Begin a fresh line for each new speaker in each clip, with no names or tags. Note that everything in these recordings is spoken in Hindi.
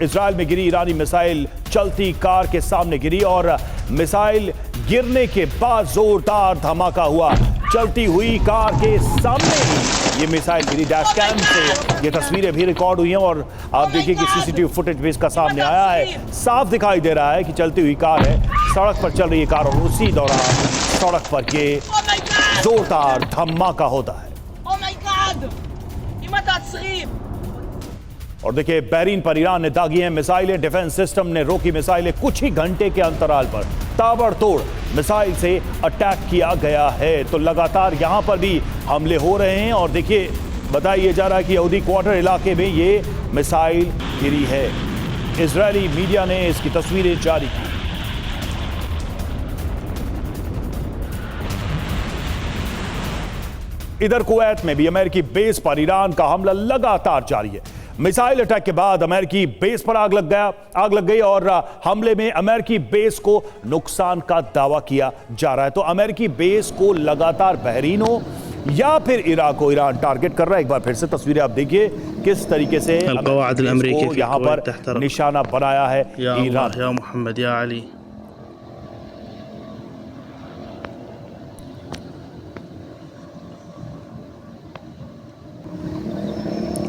इजराइल में गिरी ईरानी मिसाइल चलती कार के सामने गिरी और मिसाइल गिरने के बाद जोरदार धमाका हुआ। चलती हुई कार के सामने ये मिसाइल गिरी। डैश कैम से ये तस्वीरें भी रिकॉर्ड हुई हैं और आप देखिए कि सीसीटीवी फुटेज भी इसका सामने आया है। साफ दिखाई दे रहा है कि चलती हुई कार है, सड़क पर चल रही है कार और उसी दौरान सड़क पर ये जोरदार धमाका होता है। और देखिए बहरीन पर ईरान ने दागी हैं मिसाइलें। डिफेंस सिस्टम ने रोकी मिसाइलें। कुछ ही घंटे के अंतराल पर ताबड़तोड़ मिसाइल से अटैक किया गया है। तो लगातार यहां पर भी हमले हो रहे हैं और देखिए बताया जा रहा है कि यहूदी क्वार्टर इलाके में ये मिसाइल गिरी है। इजरायली मीडिया ने इसकी तस्वीरें जारी की। इधर कुवैत में भी अमेरिकी बेस पर ईरान का हमला लगातार जारी है। मिसाइल अटैक के बाद अमेरिकी बेस पर आग लग गई और हमले में अमेरिकी बेस को नुकसान का दावा किया जा रहा है। तो अमेरिकी बेस को लगातार बहरीन हो या फिर इराक को ईरान टारगेट कर रहा है। एक बार फिर से तस्वीरें आप देखिए किस तरीके से यहां पर निशाना बनाया है ईरान।
या मोहम्मद या अली।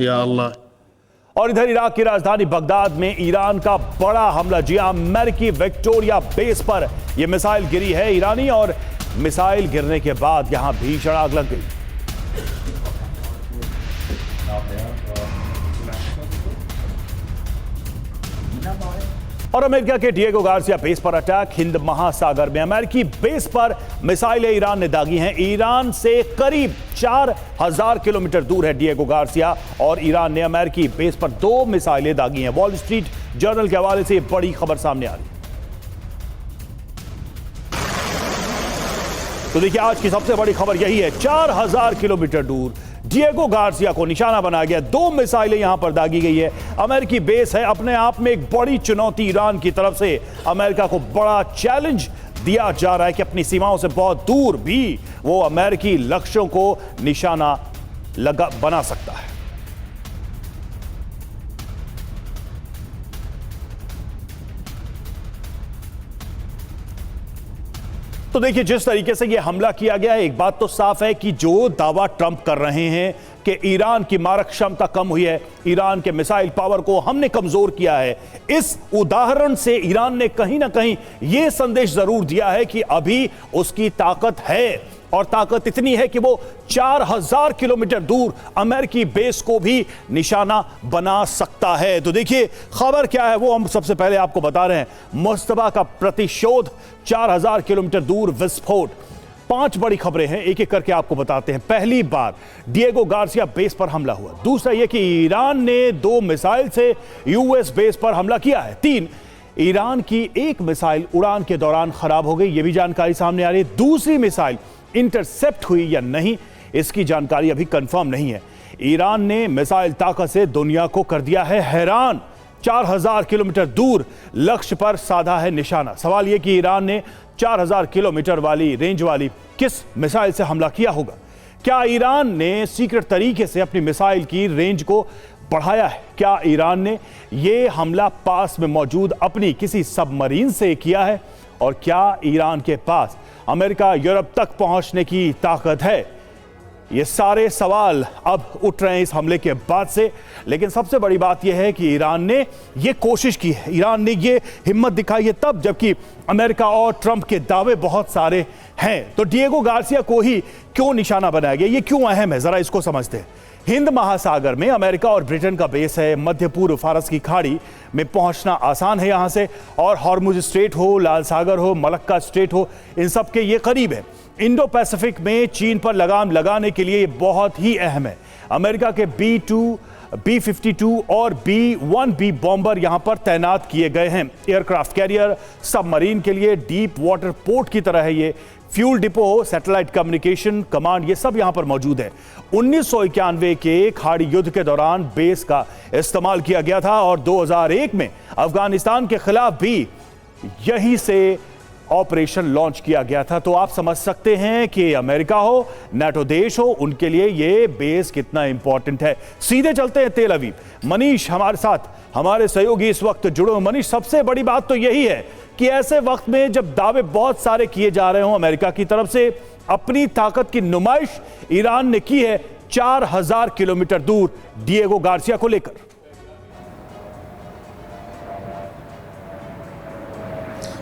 या अल्लाह।
और इधर इराक की राजधानी बगदाद में ईरान का बड़ा हमला। जी हां, अमेरिकी विक्टोरिया बेस पर यह मिसाइल गिरी है ईरानी और मिसाइल गिरने के बाद यहां भीषण आग लग गई। और अमेरिका के डिएगो गार्सिया बेस पर अटैक। हिंद महासागर में अमेरिकी बेस पर मिसाइलें ईरान ने दागी हैं। ईरान से करीब 4000 किलोमीटर दूर है डिएगो गार्सिया और ईरान ने अमेरिकी बेस पर 2 मिसाइलें दागी हैं। वॉल स्ट्रीट जर्नल के हवाले से बड़ी खबर सामने आ रही है। तो देखिए आज की सबसे बड़ी खबर यही है, 4000 किलोमीटर दूर डिएगो गार्सिया को निशाना बनाया गया। 2 मिसाइलें यहां पर दागी गई है। अमेरिकी बेस है, अपने आप में एक बड़ी चुनौती ईरान की तरफ से। अमेरिका को बड़ा चैलेंज दिया जा रहा है कि अपनी सीमाओं से बहुत दूर भी वो अमेरिकी लक्ष्यों को निशाना बना सकता है। तो देखिए जिस तरीके से यह हमला किया गया है, एक बात तो साफ है कि जो दावा ट्रंप कर रहे हैं कि ईरान की मारक क्षमता कम हुई है, ईरान के मिसाइल पावर को हमने कमजोर किया है, इस उदाहरण से ईरान ने कहीं ना कहीं यह संदेश जरूर दिया है कि अभी उसकी ताकत है और ताकत इतनी है कि वो 4000 किलोमीटर दूर अमेरिकी बेस को भी निशाना बना सकता है। तो देखिए खबर क्या है वो हम सबसे पहले आपको बता रहे हैं। मुस्तफा का प्रतिशोध, 4000 किलोमीटर दूर विस्फोट। 5 बड़ी खबरें हैं, एक एक करके आपको बताते हैं। पहली बार डिएगो गार्सिया बेस पर हमला हुआ। दूसरा यह कि ईरान ने 2 मिसाइल से यूएस बेस पर हमला किया है। 3, ईरान की एक मिसाइल उड़ान के दौरान खराब हो गई, यह भी जानकारी सामने आ रही है। दूसरी मिसाइल इंटरसेप्ट हुई या नहीं, इसकी जानकारी अभी कंफर्म नहीं है। ईरान ने मिसाइल ताकत से दुनिया को कर दिया है हैरान। 4000 किलोमीटर दूर लक्ष्य पर साधा है निशाना। सवाल यह कि ईरान ने 4000 किलोमीटर वाली रेंज वाली किस मिसाइल से हमला किया होगा। क्या ईरान ने सीक्रेट तरीके से अपनी मिसाइल की रेंज को बढ़ाया है? क्या ईरान ने यह हमला पास में मौजूद अपनी किसी सबमरीन से किया है? और क्या ईरान के पास अमेरिका यूरोप तक पहुंचने की ताकत है? ये सारे सवाल अब उठ रहे हैं इस हमले के बाद से। लेकिन सबसे बड़ी बात यह है कि ईरान ने ये कोशिश की है, ईरान ने ये हिम्मत दिखाई है तब जबकि अमेरिका और ट्रंप के दावे बहुत सारे हैं। तो डिएगो गार्सिया को ही क्यों निशाना बनाया गया, ये क्यों अहम है, जरा इसको समझते हैं। हिंद महासागर में अमेरिका और ब्रिटेन का बेस है। मध्य पूर्व फारस की खाड़ी में पहुंचना आसान है यहां से, और हॉर्मुज स्ट्रेट हो, लाल सागर हो, मलक्का स्ट्रेट हो, इन सब के ये करीब है। इंडो पैसिफिक में चीन पर लगाम लगाने के लिए बहुत ही अहम है। अमेरिका के B-2, B-52 और B-1B बॉम्बर यहां पर तैनात किए गए हैं। एयरक्राफ्ट कैरियर, सबमरीन के लिए डीप वाटर पोर्ट की तरह है ये। Fuel depot, satellite communication command, ये सब यहां पर मौजूद है। 1991 के खाड़ी युद्ध के दौरान बेस का इस्तेमाल किया गया था और 2001 में अफगानिस्तान के खिलाफ भी यहीं से ऑपरेशन लॉन्च किया गया था। तो आप समझ सकते हैं कि अमेरिका हो, नाटो देश हो, उनके लिए ये बेस कितना इंपॉर्टेंट है। सीधे चलते हैं तेल अवीव। मनीष हमारे साथ, हमारे सहयोगी इस वक्त जुड़े हुए। मनीष, सबसे बड़ी बात तो यही है कि ऐसे वक्त में जब दावे बहुत सारे किए जा रहे हों अमेरिका की तरफ से, अपनी ताकत की नुमाइश ईरान ने की है 4000 किलोमीटर दूर डिएगो गार्सिया को लेकर।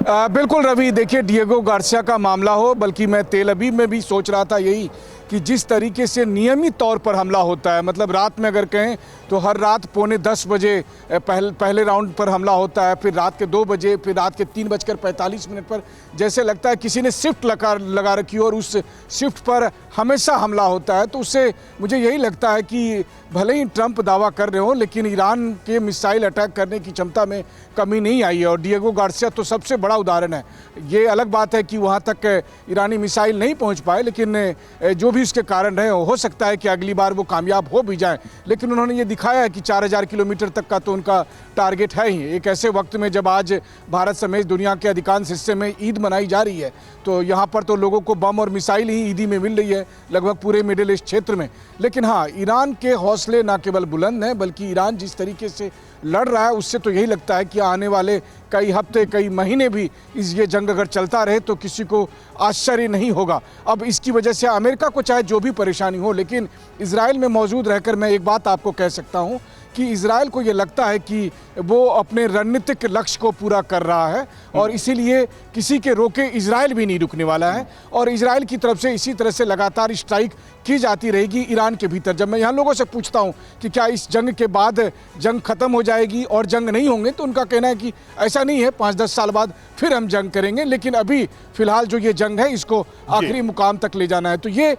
बिल्कुल रवि, देखिए डिएगो गार्सिया का मामला हो, बल्कि मैं तेल अवीव में भी सोच रहा था यही कि जिस तरीके से नियमित तौर पर हमला होता है, मतलब रात में अगर कहें तो हर रात 9:45 बजे पहले राउंड पर हमला होता है, फिर रात के 2 बजे, फिर रात के 3:45 पर, जैसे लगता है किसी ने शिफ्ट लगा रखी हो और उस शिफ्ट पर हमेशा हमला होता है। तो उससे मुझे यही लगता है कि भले ही ट्रंप दावा कर रहे हो, लेकिन ईरान के मिसाइल अटैक करने की क्षमता में कमी नहीं आई है। और डिएगो गार्सिया तो सबसे बड़ा उदाहरण है। ये अलग बात है कि वहाँ तक ईरानी मिसाइल नहीं पहुँच पाए, लेकिन जो भी उसके कारण रहे हो सकता है कि अगली बार वो कामयाब हो भी जाए। लेकिन उन्होंने ये दिखाया है कि 4000 किलोमीटर तक का तो उनका टारगेट है ही। एक ऐसे वक्त में जब आज भारत समेत दुनिया के अधिकांश हिस्से में ईद मनाई जा रही है, तो यहाँ पर तो लोगों को बम और मिसाइल ही ईदी में मिल रही है लगभग पूरे मिडिल ईस्ट क्षेत्र में। लेकिन हाँ, ईरान के हौसले ना केवल बुलंद हैं, बल्कि ईरान जिस तरीके से लड़ रहा है उससे तो यही लगता है कि आने वाले कई हफ्ते, कई महीने भी ये जंग अगर चलता रहे तो किसी को आश्चर्य नहीं होगा। अब इसकी वजह से अमेरिका को चाहे जो भी परेशानी हो, लेकिन इजराइल में मौजूद रहकर मैं एक बात आपको कह सकता हूँ कि इजराइल को ये लगता है कि वो अपने रणनीतिक लक्ष्य को पूरा कर रहा है और इसीलिए किसी के रोके इजराइल भी नहीं रुकने वाला है। और इजराइल की तरफ से इसी तरह से लगातार स्ट्राइक की जाती रहेगी ईरान के भीतर। जब मैं यहाँ लोगों से पूछता हूँ कि क्या इस जंग के बाद जंग खत्म हो जाएगी और जंग नहीं होंगे, तो उनका कहना है कि ऐसा नहीं है, 5-10 साल बाद फिर हम जंग करेंगे, लेकिन अभी फिलहाल जो ये जंग है इसको आखिरी मुकाम तक ले जाना है। तो ये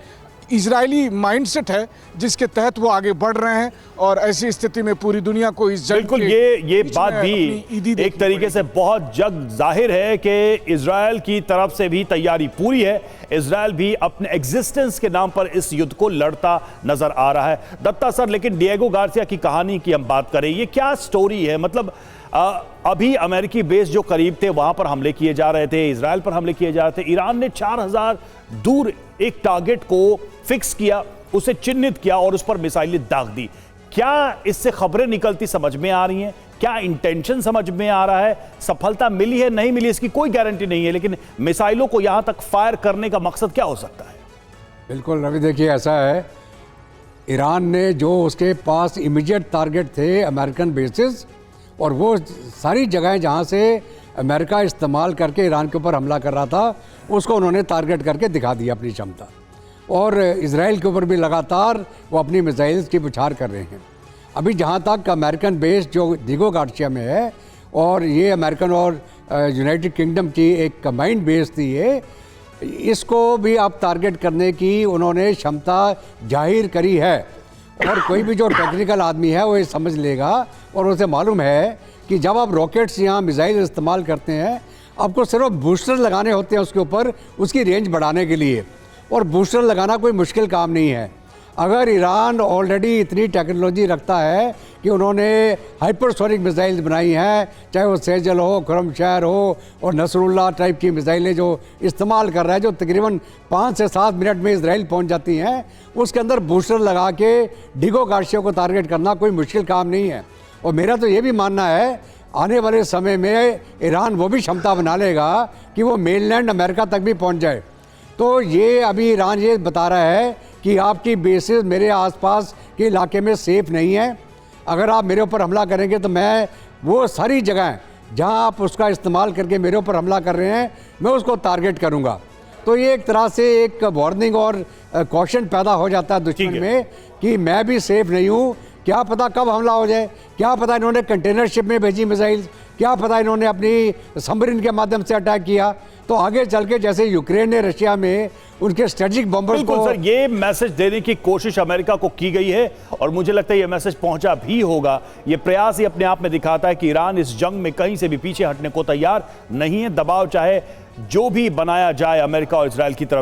इजरायली माइंडसेट है जिसके तहत वो आगे बढ़ रहे हैं और ऐसी स्थिति में पूरी दुनिया को इस जंग
बिल्कुल ये बात भी एक तरीके से बहुत जग जाहिर है कि इजराइल की तरफ से भी तैयारी पूरी है। इजराइल भी अपने एग्जिस्टेंस के नाम पर इस युद्ध को लड़ता नजर आ रहा है। दत्ता सर, लेकिन डिएगो गार्सिया की कहानी की हम बात करें, ये क्या स्टोरी है? मतलब अभी अमेरिकी बेस जो करीब थे वहां पर हमले किए जा रहे थे, इजराइल पर हमले किए जा रहे थे। ईरान ने 4000 दूर एक टारगेट को फिक्स किया, उसे चिन्हित किया और उस पर मिसाइलें दाग दी। क्या इससे खबरें निकलती समझ में आ रही हैं? क्या इंटेंशन समझ में आ रहा है? सफलता मिली है, नहीं मिली, इसकी कोई गारंटी नहीं है, लेकिन मिसाइलों को यहां तक फायर करने का मकसद क्या हो सकता है?
बिल्कुल रवि, देखिए ऐसा है, ईरान ने जो उसके पास इमीडिएट टारगेट थे अमेरिकन बेसिस, और वो सारी जगहें जहाँ से अमेरिका इस्तेमाल करके ईरान के ऊपर हमला कर रहा था, उसको उन्होंने टारगेट करके दिखा दिया अपनी क्षमता। और इजराइल के ऊपर भी लगातार वो अपनी मिसाइल्स की बुछार कर रहे हैं। अभी जहाँ तक अमेरिकन बेस जो डिएगो गार्सिया में है, और ये अमेरिकन और यूनाइटेड किंगडम की एक कंबाइंड बेस थी ये, इसको भी अब टारगेट करने की उन्होंने क्षमता जाहिर करी है। और कोई भी जो टेक्निकल आदमी है वो ये समझ लेगा और उसे मालूम है कि जब आप रॉकेट्स यहाँ मिसाइल इस्तेमाल करते हैं, आपको सिर्फ बूस्टर लगाने होते हैं उसके ऊपर, उसकी रेंज बढ़ाने के लिए। और बूस्टर लगाना कोई मुश्किल काम नहीं है। अगर ईरान ऑलरेडी इतनी टेक्नोलॉजी रखता है कि उन्होंने हाइपरसोनिक मिसाइल्स बनाई हैं, चाहे वो सेजल हो, खुरमशहर हो और नसरुल्लाह टाइप की मिसाइलें जो इस्तेमाल कर रहा है, जो तकरीबन 5 से 7 मिनट में इजराइल पहुंच जाती हैं, उसके अंदर बूस्टर लगा के डिएगो गार्सिया को टारगेट करना कोई मुश्किल काम नहीं है। और मेरा तो ये भी मानना है, आने वाले समय में ईरान वो भी क्षमता बना लेगा कि वो मेनलैंड अमेरिका तक भी पहुँच जाए। तो ये अभी ईरान ये बता रहा है कि आपकी बेसिस मेरे आसपास के इलाके में सेफ़ नहीं है, अगर आप मेरे ऊपर हमला करेंगे तो मैं वो सारी जगह जहां आप उसका इस्तेमाल करके मेरे ऊपर हमला कर रहे हैं, मैं उसको टारगेट करूंगा। तो ये एक तरह से एक वार्निंग और कॉशन पैदा हो जाता है दुश्मन में कि मैं भी सेफ़ नहीं हूँ, क्या पता कब हमला हो जाए, क्या पता इन्होंने कंटेनर शिप में भेजी मिसाइल, क्या पता इन्होंने अपनी सबमरीन के माध्यम से अटैक किया। तो आगे चल के जैसे यूक्रेन ने रशिया में उनके स्ट्रेटेजिक बॉम्बर्स को,
सर ये मैसेज देने की कोशिश अमेरिका को की गई है और मुझे लगता है ये मैसेज पहुंचा भी होगा। ये प्रयास ही अपने आप में दिखाता है कि ईरान इस जंग में कहीं से भी पीछे हटने को तैयार नहीं है। दबाव चाहे जो भी बनाया जाए अमेरिका और इजराइल की तरफ